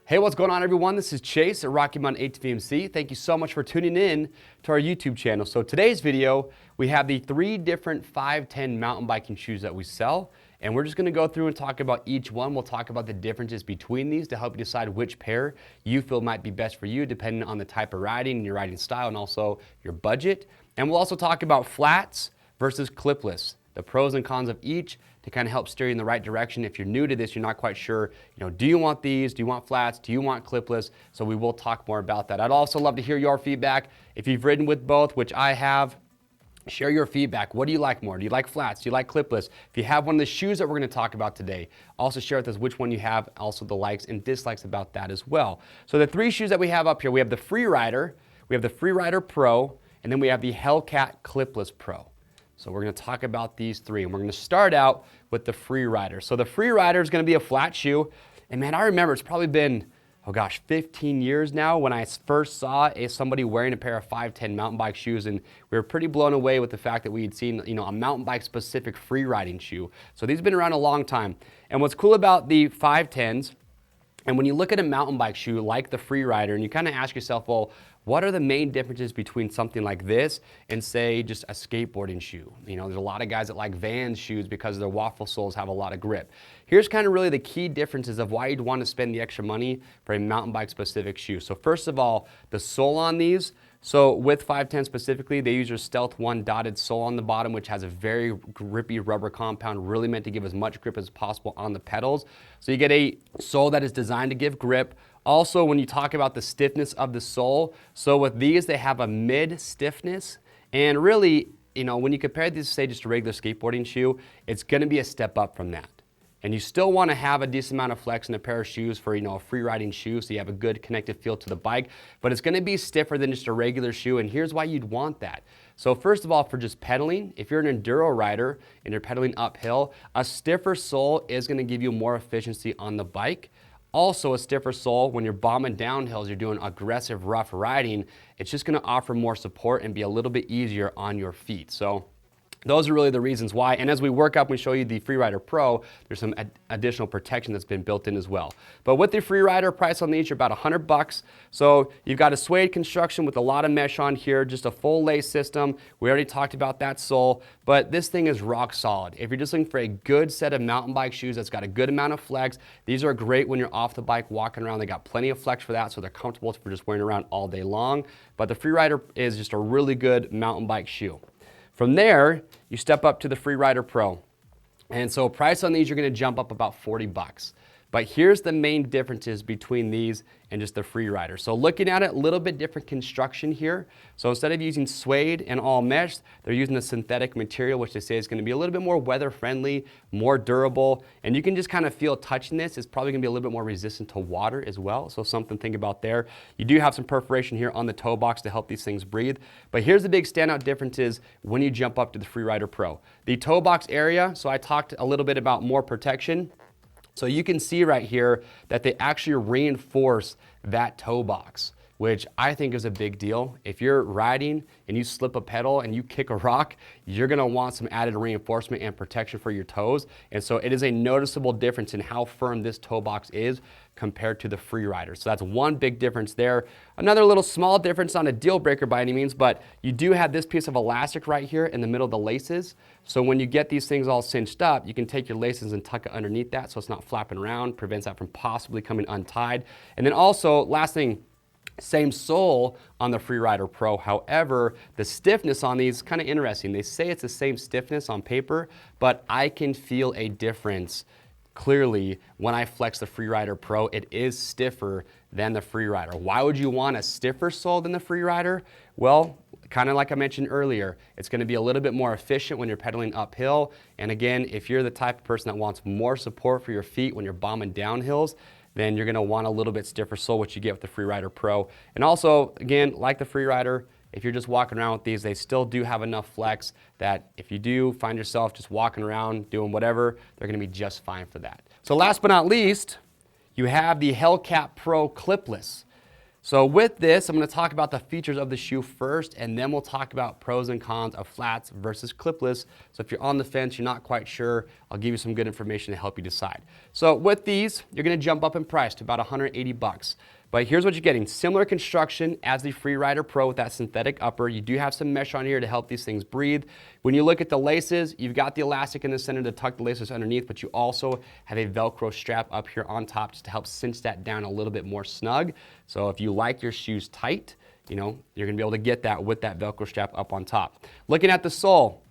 Hey, what's going on, everyone? This is Chase at Rocky Mountain ATVMC. Thank you so much for tuning in to our YouTube channel. So today's video, we have the 3 different 510 mountain biking shoes that we sell, and we're just going to go through and talk about each one. We'll talk about the differences between these to help you decide which pair you feel might be best for you, depending on the type of riding, your riding style, and also your budget. And we'll also talk about flats versus clipless, the pros and cons of each, to kind of help steer you in the right direction. If you're new to this, you're not quite sure, do you want these? Do you want flats? Do you want clipless? So we will talk more about that. I'd also love to hear your feedback. If you've ridden with both, which I have, share your feedback. What do you like more? Do you like flats? Do you like clipless? If you have one of the shoes that we're going to talk about today, also share with us which one you have, also the likes and dislikes about that as well. So the 3 shoes that we have up here, we have the Freerider, we have the Freerider Pro, and then we have the Hellcat Clipless Pro. So we're going to talk about these 3, and we're going to start out with the Freerider. So the Freerider is going to be a flat shoe, and man, I remember it's probably been, 15 years now when I first saw somebody wearing a pair of 510 mountain bike shoes, and we were pretty blown away with the fact that we had seen, a mountain bike specific free riding shoe. So these have been around a long time. And what's cool about the 510s, and when you look at a mountain bike shoe like the Freerider, and you kind of ask yourself, well, what are the main differences between something like this and, say, just a skateboarding shoe? There's a lot of guys that like Vans shoes because their waffle soles have a lot of grip. Here's kind of really the key differences of why you'd want to spend the extra money for a mountain bike specific shoe. So first of all, the sole on these. So with 510 specifically, they use their Stealth 1 dotted sole on the bottom, which has a very grippy rubber compound, really meant to give as much grip as possible on the pedals. So you get a sole that is designed to give grip. Also, when you talk about the stiffness of the sole, so with these, they have a mid stiffness, and really, when you compare these to, say, just a regular skateboarding shoe, it's going to be a step up from that. And you still want to have a decent amount of flex in a pair of shoes for, a free riding shoe, so you have a good connected feel to the bike, but it's going to be stiffer than just a regular shoe, and here's why you'd want that. So first of all, for just pedaling, if you're an enduro rider and you're pedaling uphill, a stiffer sole is going to give you more efficiency on the bike. Also, a stiffer sole, when you're bombing downhills, you're doing aggressive, rough riding, it's just going to offer more support and be a little bit easier on your feet. So those are really the reasons why. And as we work up, we show you the Freerider Pro, there's some additional protection that's been built in as well. But with the Freerider, price on these are about $100. So you've got a suede construction with a lot of mesh on here, just a full lace system. We already talked about that sole, but this thing is rock solid. If you're just looking for a good set of mountain bike shoes that's got a good amount of flex, these are great when you're off the bike walking around. They got plenty of flex for that, so they're comfortable for just wearing around all day long. But the Freerider is just a really good mountain bike shoe. From there, you step up to the Freerider Pro. And so price on these, you're going to jump up about $40. But here's the main differences between these and just the Freerider. So looking at it, a little bit different construction here. So instead of using suede and all mesh, they're using a synthetic material, which they say is going to be a little bit more weather friendly, more durable. And you can just kind of feel touching this. It's probably going to be a little bit more resistant to water as well. So something to think about there. You do have some perforation here on the toe box to help these things breathe. But here's the big standout differences when you jump up to the Freerider Pro. The toe box area, so I talked a little bit about more protection. So you can see right here that they actually reinforce that toe box, which I think is a big deal. If you're riding and you slip a pedal and you kick a rock, you're gonna want some added reinforcement and protection for your toes. And so it is a noticeable difference in how firm this toe box is compared to the Freerider. So that's one big difference there. Another little small difference, not a deal breaker by any means, but you do have this piece of elastic right here in the middle of the laces. So when you get these things all cinched up, you can take your laces and tuck it underneath that so it's not flapping around, prevents that from possibly coming untied. And then also, last thing, same sole on the Freerider Pro. However, the stiffness on these is kind of interesting. They say it's the same stiffness on paper, but I can feel a difference clearly when I flex the Freerider Pro. It is stiffer than the Freerider. Why would you want a stiffer sole than the Freerider? Well, kind of like I mentioned earlier, it's going to be a little bit more efficient when you're pedaling uphill. And again, if you're the type of person that wants more support for your feet when you're bombing downhills, then you're going to want a little bit stiffer sole, which you get with the Freerider Pro. And also, again, like the Freerider, if you're just walking around with these, they still do have enough flex that if you do find yourself just walking around doing whatever, they're going to be just fine for that. So last but not least, you have the Hellcat Pro Clipless. So with this, I'm going to talk about the features of the shoe first, and then we'll talk about pros and cons of flats versus clipless. So if you're on the fence, you're not quite sure, I'll give you some good information to help you decide. So with these, you're going to jump up in price to about 180 bucks. But here's what you're getting. Similar construction as the Freerider Pro with that synthetic upper. You do have some mesh on here to help these things breathe. When you look at the laces, you've got the elastic in the center to tuck the laces underneath, but you also have a Velcro strap up here on top just to help cinch that down a little bit more snug. So if you like your shoes tight, you're gonna be able to get that with that Velcro strap up on top. Looking at the sole,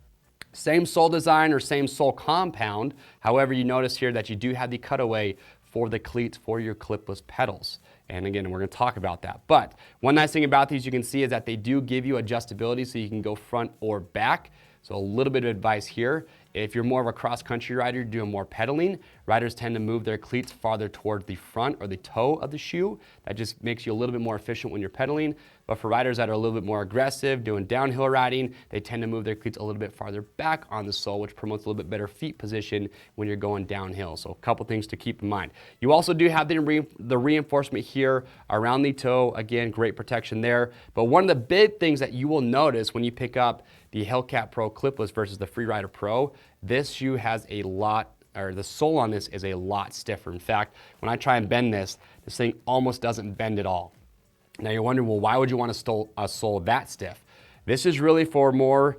same sole design or same sole compound. However, you notice here that you do have the cutaway for the cleats for your clipless pedals. And again, we're going to talk about that. But one nice thing about these you can see is that they do give you adjustability so you can go front or back. So a little bit of advice here. If you're more of a cross-country rider, you're doing more pedaling, riders tend to move their cleats farther towards the front or the toe of the shoe. That just makes you a little bit more efficient when you're pedaling. But for riders that are a little bit more aggressive, doing downhill riding, they tend to move their cleats a little bit farther back on the sole, which promotes a little bit better feet position when you're going downhill. So a couple things to keep in mind. You also do have the reinforcement here around the toe. Again, great protection there. But one of the big things that you will notice when you pick up the Hellcat Pro Clipless versus the Freerider Pro, this shoe has a lot, or the sole on this is a lot stiffer. In fact, when I try and bend this thing almost doesn't bend at all. Now you're wondering, well, why would you want a sole that stiff? This is really for more,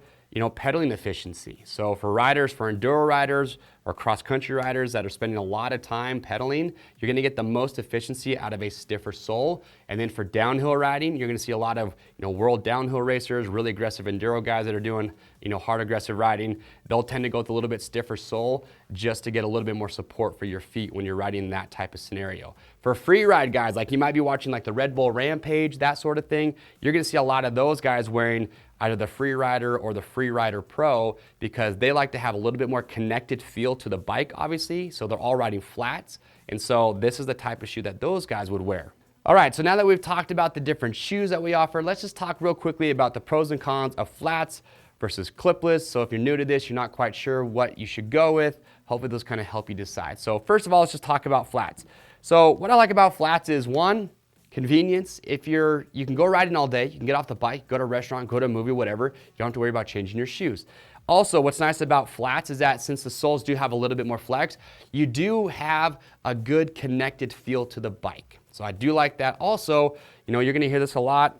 pedaling efficiency. So for riders, for enduro riders or cross-country riders that are spending a lot of time pedaling, you're gonna get the most efficiency out of a stiffer sole. And then for downhill riding, you're gonna see a lot of world downhill racers, really aggressive enduro guys that are doing hard aggressive riding. They'll tend to go with a little bit stiffer sole just to get a little bit more support for your feet when you're riding in that type of scenario. For free ride guys, like you might be watching like the Red Bull Rampage, that sort of thing, you're gonna see a lot of those guys wearing either the Freerider or the Freerider Pro because they like to have a little bit more connected feel to the bike, obviously, so they're all riding flats, and so this is the type of shoe that those guys would wear. All right, so now that we've talked about the different shoes that we offer, let's just talk real quickly about the pros and cons of flats versus clipless. So if you're new to this, you're not quite sure what you should go with, hopefully those kind of help you decide. So first of all, let's just talk about flats. So what I like about flats is, one, convenience. You can go riding all day, you can get off the bike, go to a restaurant, go to a movie, whatever. You don't have to worry about changing your shoes. Also, what's nice about flats is that since the soles do have a little bit more flex, you do have a good connected feel to the bike. So I do like that. Also, you're gonna hear this a lot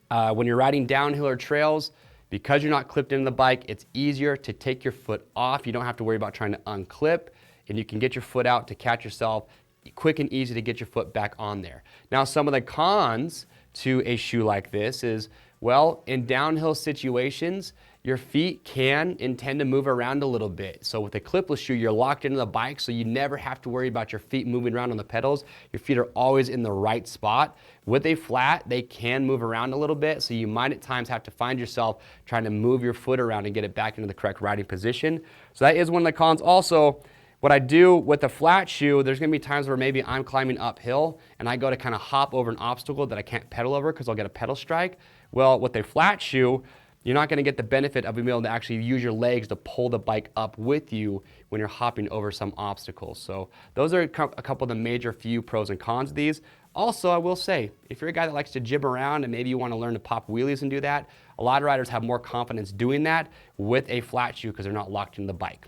when you're riding downhill or trails. Because you're not clipped into the bike, it's easier to take your foot off. You don't have to worry about trying to unclip, and you can get your foot out to catch yourself. Quick and easy to get your foot back on there. Now, some of the cons to a shoe like this is, well, in downhill situations, your feet can and tend to move around a little bit. So with a clipless shoe, you're locked into the bike, so you never have to worry about your feet moving around on the pedals. Your feet are always in the right spot. With a flat, they can move around a little bit, so you might at times have to find yourself trying to move your foot around and get it back into the correct riding position. So that is one of the cons. Also, what I do with a flat shoe, there's gonna be times where maybe I'm climbing uphill and I go to kind of hop over an obstacle that I can't pedal over because I'll get a pedal strike. Well, with a flat shoe, you're not gonna get the benefit of being able to actually use your legs to pull the bike up with you when you're hopping over some obstacles. So those are a couple of the major few pros and cons of these. Also, I will say, if you're a guy that likes to jib around and maybe you wanna learn to pop wheelies and do that, a lot of riders have more confidence doing that with a flat shoe because they're not locked in the bike.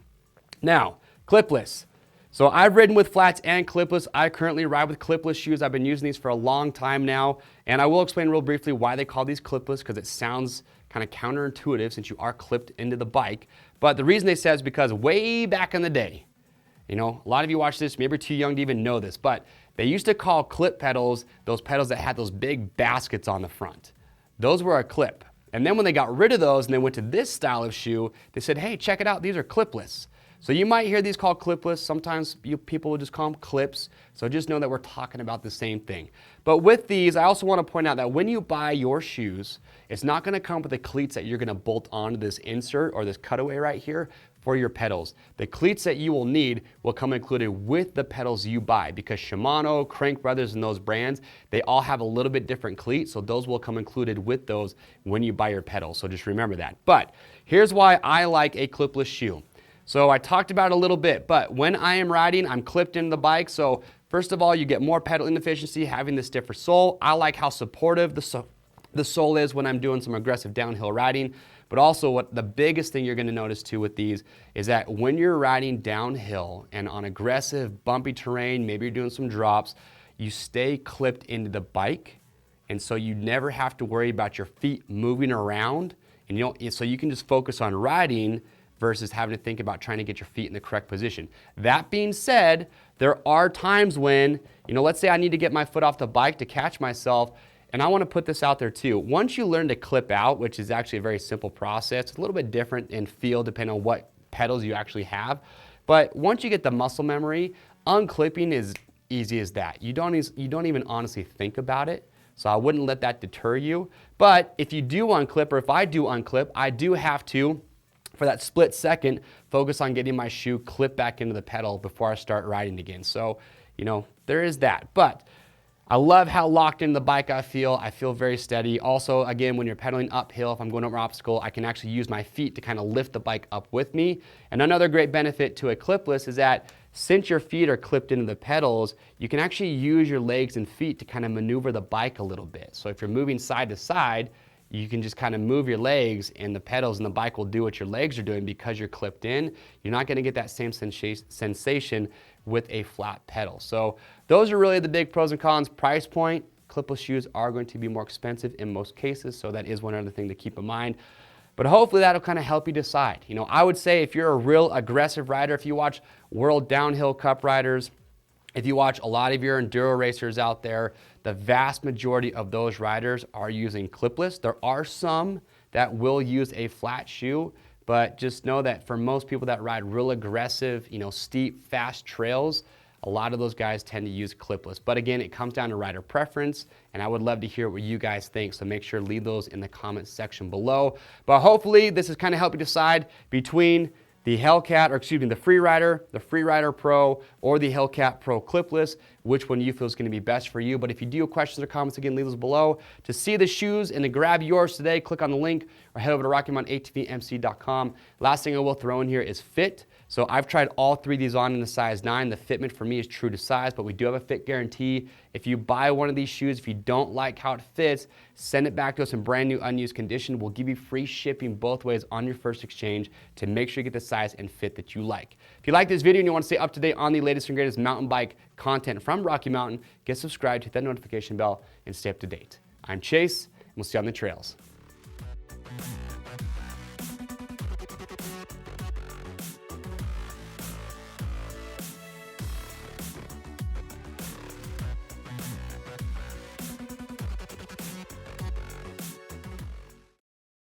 Now, clipless. So I've ridden with flats and clipless. I currently ride with clipless shoes. I've been using these for a long time now. And I will explain real briefly why they call these clipless, because it sounds kind of counterintuitive since you are clipped into the bike. But the reason they say is because way back in the day, a lot of you watch this, maybe you're too young to even know this, but they used to call clip pedals those pedals that had those big baskets on the front. Those were a clip. And then when they got rid of those and they went to this style of shoe, they said, hey, check it out, these are clipless. So you might hear these called clipless. Sometimes people will just call them clips. So just know that we're talking about the same thing. But with these, I also want to point out that when you buy your shoes, it's not going to come with the cleats that you're going to bolt onto this insert or this cutaway right here for your pedals. The cleats that you will need will come included with the pedals you buy, because Shimano, Crank Brothers, and those brands, they all have a little bit different cleats, so those will come included with those when you buy your pedals. So just remember that. But here's why I like a clipless shoe. So I talked about it a little bit, but when I am riding, I'm clipped into the bike. So First of all, you get more pedaling efficiency having the stiffer sole. I like how supportive the sole is when I'm doing some aggressive downhill riding. But also what the biggest thing you're gonna notice too with these is that when you're riding downhill and on aggressive bumpy terrain, maybe you're doing some drops, you stay clipped into the bike. And so you never have to worry about your feet moving around. And so you can just focus on riding versus having to think about trying to get your feet in the correct position. That being said, there are times when, let's say I need to get my foot off the bike to catch myself, and I want to put this out there too. Once you learn to clip out, which is actually a very simple process, it's a little bit different in feel depending on what pedals you actually have. But once you get the muscle memory, unclipping is easy as that. You don't even honestly think about it. So I wouldn't let that deter you. But if you do unclip, or if I do unclip, I do have to, for that split second, focus on getting my shoe clipped back into the pedal before I start riding again. So, there is that. But I love how locked into the bike I feel. I feel very steady. Also, again, when you're pedaling uphill, if I'm going over an obstacle, I can actually use my feet to kind of lift the bike up with me. And another great benefit to a clipless is that since your feet are clipped into the pedals, you can actually use your legs and feet to kind of maneuver the bike a little bit. So if you're moving side to side, you can just kind of move your legs and the pedals and the bike will do what your legs are doing because you're clipped in. You're not going to get that same sensation with a flat pedal. So those are really the big pros and cons. Price point, clipless shoes are going to be more expensive in most cases, so that is one other thing to keep in mind. But hopefully that'll kind of help you decide. I would say if you're a real aggressive rider, if you watch World Downhill Cup riders, if you watch a lot of your enduro racers out there, the vast majority of those riders are using clipless. There are some that will use a flat shoe, but just know that for most people that ride real aggressive, steep, fast trails, a lot of those guys tend to use clipless. But again, it comes down to rider preference, and I would love to hear what you guys think. So make sure to leave those in the comments section below. But hopefully this has kind of helped you decide between the Freerider Pro, or the Hellcat Pro Clipless, which one you feel is going to be best for you. But if you do have questions or comments, again, leave those below. To see the shoes and to grab yours today, click on the link or head over to RockyMountainATVMC.com. Last thing I will throw in here is fit. So I've tried all three of these on in the size 9. The fitment for me is true to size, but we do have a fit guarantee. If you buy one of these shoes, if you don't like how it fits, send it back to us in brand new unused condition. We'll give you free shipping both ways on your first exchange to make sure you get the size and fit that you like. If you like this video and you want to stay up to date on the latest and greatest mountain bike content from Rocky Mountain, get subscribed, hit that notification bell, and stay up to date. I'm Chase, and we'll see you on the trails.